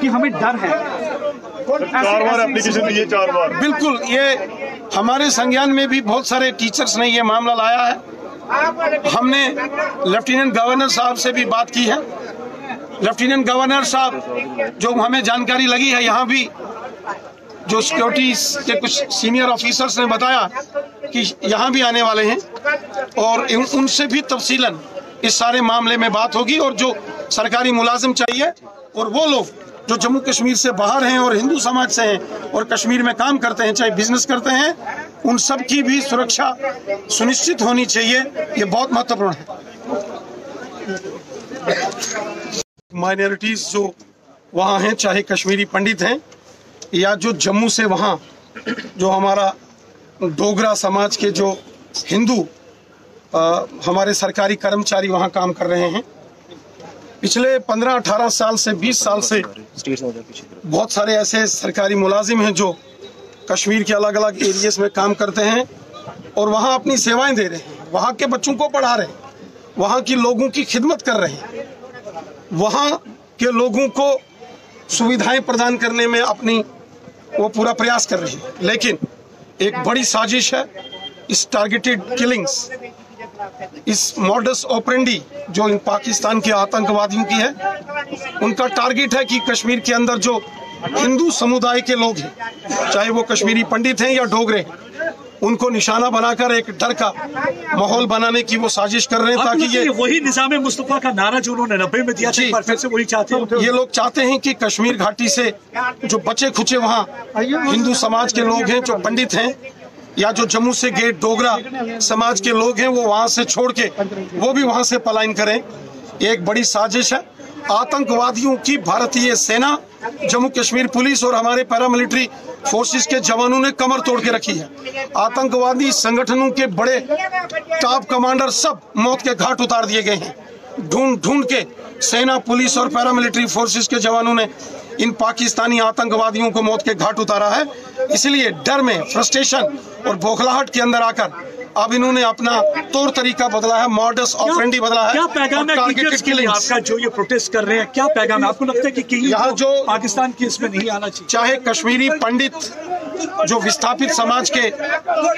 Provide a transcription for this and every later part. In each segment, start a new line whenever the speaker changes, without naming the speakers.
कि हमें डर है।
4 बार एप्लीकेशन दी है, 4 बार।
बिल्कुल, ये हमारे संज्ञान में भी बहुत सारे टीचर्स ने ये मामला लाया है। हमने लेफ्टिनेंट गवर्नर साहब से भी बात की है। लेफ्टिनेंट गवर्नर साहब, जो हमें जानकारी लगी है, यहाँ भी जो सिक्योरिटी के कुछ सीनियर ऑफिसर्स ने बताया कि यहाँ भी आने वाले हैं और उनसे भी तफसीलन इस सारे मामले में बात होगी। और जो सरकारी मुलाजिम चाहिए और वो लोग जो जम्मू कश्मीर से बाहर हैं और हिंदू समाज से हैं और कश्मीर में काम करते हैं, चाहे बिजनेस करते हैं, उन सब की भी सुरक्षा सुनिश्चित होनी चाहिए। ये बहुत महत्वपूर्ण है। माइनॉरिटीज जो वहाँ हैं, चाहे कश्मीरी पंडित हैं या जो जम्मू से वहाँ जो हमारा डोगरा समाज के जो हिंदू हमारे सरकारी कर्मचारी वहाँ काम कर रहे हैं, पिछले 15-18 साल से 20 साल से बहुत सारे ऐसे सरकारी मुलाजिम हैं जो कश्मीर के अलग अलग एरियाज में काम करते हैं और वहाँ अपनी सेवाएं दे रहे हैं, वहाँ के बच्चों को पढ़ा रहे हैं, वहाँ की लोगों की खिदमत कर रहे हैं, वहाँ के लोगों को सुविधाएं प्रदान करने में अपनी वो पूरा प्रयास कर रहे हैं। लेकिन एक बड़ी साजिश है इस टारगेटेड किलिंग्स, इस मॉडस ऑपरेंडी जो इन पाकिस्तान के आतंकवादियों की है। उनका टारगेट है कि कश्मीर के अंदर जो हिंदू समुदाय के लोग हैं, चाहे वो कश्मीरी पंडित हैं या डोगरे, उनको निशाना बनाकर एक डर का माहौल बनाने की वो साजिश कर रहे हैं, ताकि ये
वही निज़ाम मुस्तफा का नारा जो उन्होंने 90 में दिया था, फिर से वही चाहते हैं।
ये लोग चाहते हैं कि कश्मीर घाटी से जो बचे खुचे वहाँ हिंदू समाज के लोग हैं, जो पंडित हैं, या जो जम्मू से गेट डोगरा समाज के लोग हैं, वो वहाँ से छोड़ के वो भी वहाँ से पलायन करें। एक बड़ी साजिश है आतंकवादियों की। भारतीय सेना, जम्मू कश्मीर पुलिस और हमारे पैरामिलिट्री फोर्सेस के जवानों ने कमर तोड़ के रखी है। आतंकवादी संगठनों के बड़े टॉप कमांडर सब मौत के घाट उतार दिए गए हैं। ढूंढ ढूंढ के सेना, पुलिस और पैरामिलिट्री फोर्सेस के जवानों ने इन पाकिस्तानी आतंकवादियों को मौत के घाट उतारा है। इसलिए डर में, फ्रस्ट्रेशन और बौखलाहट के अंदर आकर अब इन्होंने अपना तौर तरीका बदला है, मॉडस ऑपरेंडी बदला है।
क्या पैगाम है टीचर्स के लिए आपका जो ये प्रोटेस्ट कर रहे हैं? क्या पैगाम है? आपको लगता है कि यहाँ जो पाकिस्तान की इसमें नहीं आना चाहिए? चाहे
कश्मीरी पंडित जो विस्थापित समाज के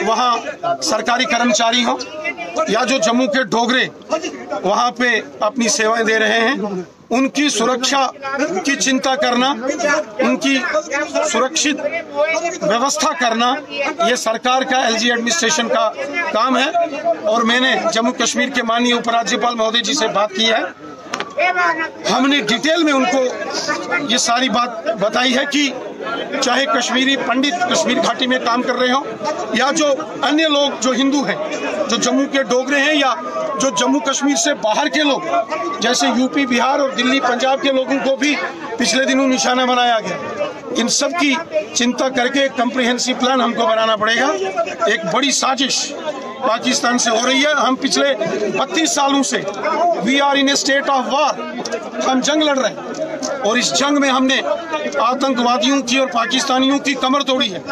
वहाँ सरकारी कर्मचारी हो या जो जम्मू के डोगरे वहाँ पे अपनी सेवाएं दे रहे हैं, उनकी सुरक्षा की चिंता करना, उनकी सुरक्षित व्यवस्था करना, ये सरकार का, एलजी एडमिनिस्ट्रेशन का काम है। और मैंने जम्मू कश्मीर के माननीय उपराज्यपाल महोदय जी से बात की है। हमने डिटेल में उनको ये सारी बात बताई है कि चाहे कश्मीरी पंडित कश्मीर घाटी में काम कर रहे हो या जो अन्य लोग जो हिंदू हैं, जो जम्मू के डोगरे हैं या जो जम्मू कश्मीर से बाहर के लोग, जैसे यूपी, बिहार और दिल्ली, पंजाब के लोगों को भी पिछले दिनों निशाना बनाया गया। इन सब की चिंता करके एक कम्प्रिहेंसिव प्लान हमको बनाना पड़ेगा। एक बड़ी साजिश पाकिस्तान से हो रही है। हम पिछले 32 सालों से we are in a state of war, हम जंग लड़ रहे हैं और इस जंग में हमने आतंकवादियों की और पाकिस्तानियों की कमर तोड़ी है।